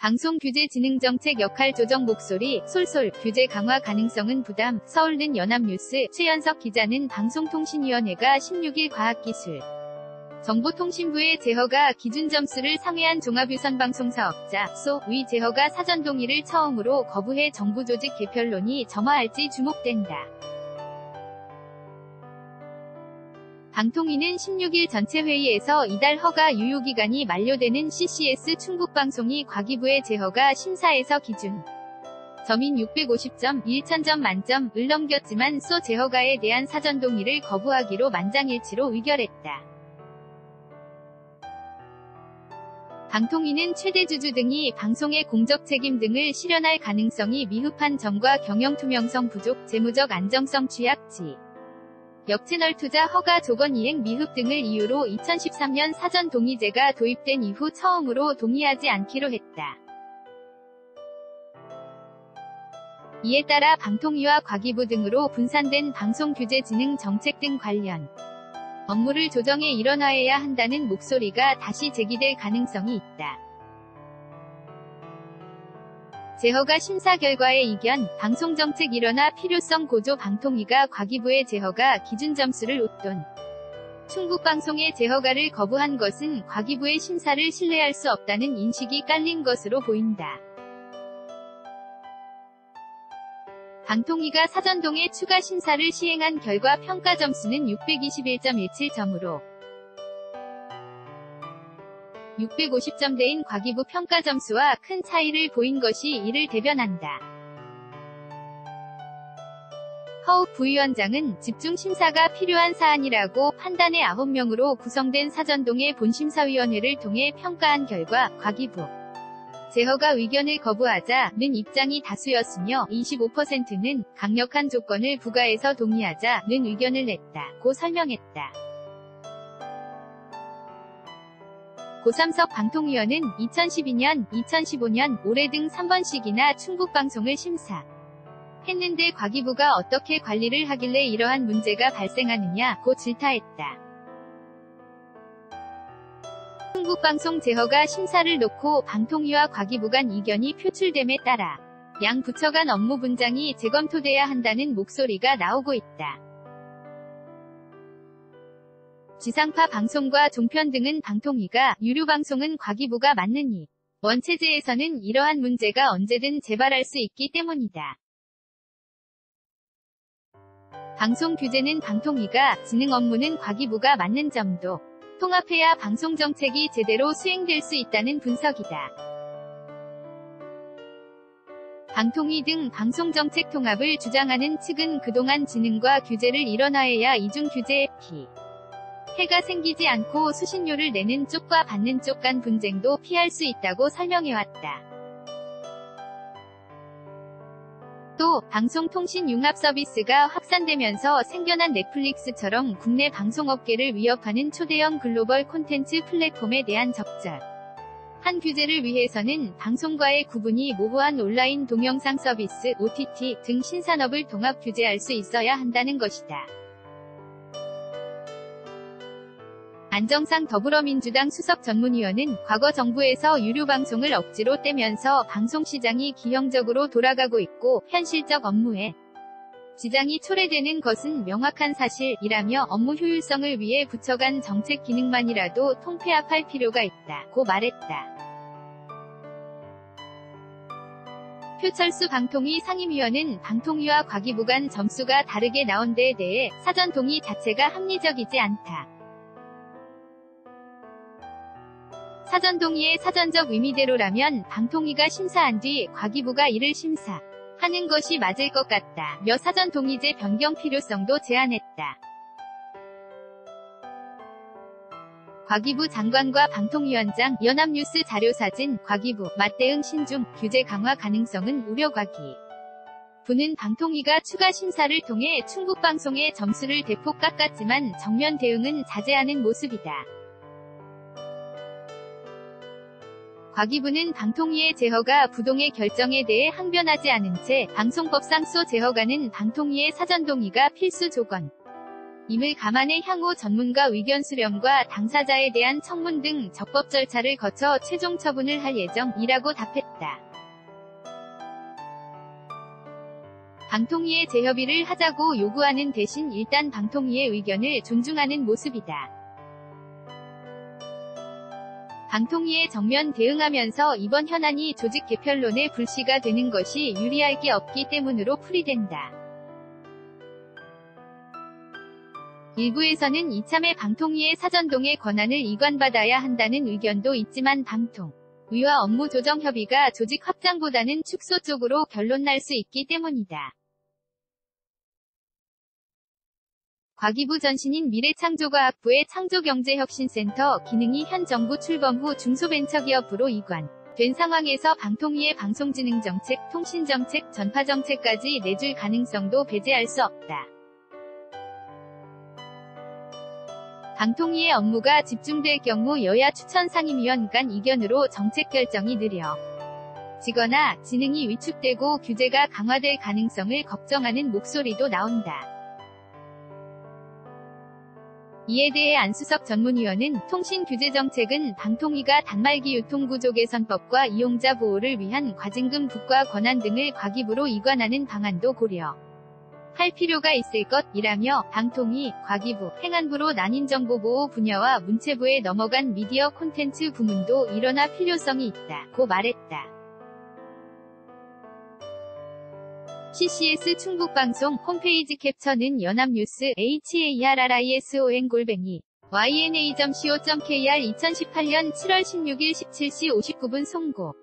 방송규제진흥정책 역할 조정 목소리, 솔솔, 규제 강화 가능성은 부담, 서울는 연합뉴스, 최연석 기자는 방송통신위원회가 16일 과학기술 정보통신부의 제허가 기준점수를 상회한 종합유선방송사업자, 위 제허가 사전 동의를 처음으로 거부해 정부조직 개편론이 점화할지 주목된다. 방통위는 16일 전체 회의에서 이달 허가 유효기간이 만료되는 CCS 충북방송이 과기부의 제허가 심사에서 기준 점인 650점, 1000점 만점을 넘겼지만 제허가에 대한 사전 동의를 거부하기로 만장일치로 의결했다. 방통위는 최대 주주 등이 방송의 공적 책임 등을 실현할 가능성이 미흡한 점과 경영 투명성 부족, 재무적 안정성 취약지, 역채널 투자 허가 조건 이행 미흡 등을 이유로 2013년 사전 동의제가 도입된 이후 처음으로 동의하지 않기로 했다. 이에 따라 방통위와 과기부 등으로 분산된 방송규제진흥 정책 등 관련 업무를 조정해 일원화해야 한다는 목소리가 다시 제기될 가능성이 있다. 제허가 심사 결과의 이견, 방송정책 일원화 필요성 고조 방통위가 과기부의 제허가 기준 점수를 웃돈 충북방송의 제허가를 거부한 것은 과기부의 심사를 신뢰할 수 없다는 인식이 깔린 것으로 보인다. 방통위가 사전동의 추가 심사를 시행한 결과 평가 점수는 621.17점으로 650점대인 과기부 평가 점수와 큰 차이를 보인 것이 이를 대변한다. 허욱 부위원장은 집중 심사가 필요한 사안이라고 판단해 9명으로 구성된 사전동의 본심사위원회를 통해 평가한 결과 과기부 제허가 의견을 거부하자는 입장이 다수였으며 25%는 강력한 조건을 부과해서 동의하자는 의견을 냈다고 설명했다. 고삼석 방통위원은 2012년, 2015년, 올해 등 3번씩이나 충북방송을 심사했는데 과기부가 어떻게 관리를 하길래 이러한 문제가 발생하느냐고 질타했다. 충북방송 제허가 심사를 놓고 방통위와 과기부 간 이견이 표출됨에 따라 양 부처 간 업무 분장이 재검토돼야 한다는 목소리가 나오고 있다. 지상파 방송과 종편 등은 방통위가, 유료방송은 과기부가 맡느니 원체제에서는 이러한 문제가 언제든 재발할 수 있기 때문이다. 방송 규제는 방통위가, 진흥 업무는 과기부가 맡는 점도 통합해야 방송정책이 제대로 수행될 수 있다는 분석이다. 방통위 등 방송정책 통합을 주장하는 측은 그동안 진흥과 규제를 일원화해야 이중 규제에 해가 생기지 않고 수신료를 내는 쪽과 받는 쪽 간 분쟁도 피할 수 있다고 설명해왔다. 또 방송통신융합 서비스가 확산되면서 생겨난 넷플릭스처럼 국내 방송업계를 위협하는 초대형 글로벌 콘텐츠 플랫폼에 대한 적절한 규제를 위해서는 방송과의 구분이 모호한 온라인 동영상 서비스, OTT 등 신산업을 통합 규제할 수 있어야 한다는 것이다. 안정상 더불어민주당 수석 전문위원은 과거 정부에서 유료방송을 억지로 떼면서 방송시장이 기형적으로 돌아가고 있고 현실적 업무에 지장이 초래되는 것은 명확한 사실이라며 업무 효율성을 위해 부처 간 정책 기능만이라도 통폐합할 필요가 있다고 말했다. 표철수 방통위 상임위원은 방통위와 과기부 간 점수가 다르게 나온 데에 대해 사전 동의 자체가 합리적이지 않다. 사전 동의의 사전적 의미대로라면 방통위가 심사한 뒤 과기부가 이를 심사하는 것이 맞을 것 같다며 사전 동의제 변경 필요성도 제안했다. 과기부 장관과 방통위원장, 연합뉴스 자료사진, 과기부, 맞대응 신중, 규제 강화 가능성은 우려과기. 부는 방통위가 추가 심사를 통해 충북방송의 점수를 대폭 깎았지만 정면 대응은 자제하는 모습이다. 과기부는 방통위의 제허가 부동의 결정에 대해 항변하지 않은 채 방송법상 제허가는 방통위의 사전 동의가 필수 조건 임을 감안해 향후 전문가 의견 수렴과 당사자에 대한 청문 등 적법 절차를 거쳐 최종 처분을 할 예정이라고 답했다. 밝혔다. 방통위에 재협의를 하자고 요구하는 대신 일단 방통위의 의견을 존중하는 모습이다. 방통위에 정면 대응하면서 이번 현안이 조직 개편론의 불씨가 되는 것이 유리할 게 없기 때문으로 풀이된다. 일부에서는 이참에 방통위의 사전동의 권한을 이관받아야 한다는 의견도 있지만 방통위와 업무 조정 협의가 조직 확장보다는 축소 쪽으로 결론날 수 있기 때문이다. 과기부 전신인 미래창조과학부의 창조경제혁신센터 기능이 현 정부 출범 후 중소벤처기업으로 이관된 상황에서 방통위의 방송진흥정책, 통신정책, 전파정책까지 내줄 가능성도 배제할 수 없다. 방통위의 업무가 집중될 경우 여야 추천 상임위원 간 이견으로 정책 결정이 느려지거나 지능이 위축되고 규제가 강화될 가능성을 걱정하는 목소리도 나온다. 이에 대해 안수석 전문위원은 통신규제정책은 방통위가 단말기 유통구조 개선법과 이용자 보호를 위한 과징금 부과 권한 등을 과기부로 이관하는 방안도 고려할 필요가 있을 것이라며 방통위, 과기부, 행안부로 나뉜 정보보호 분야와 문체부에 넘어간 미디어 콘텐츠 부문도 일어나 필요성이 있다고 말했다. CCS 충북방송 홈페이지 캡처는 연합뉴스 HARRISON@yna.co.kr 2018년 7월 16일 17시 59분 송고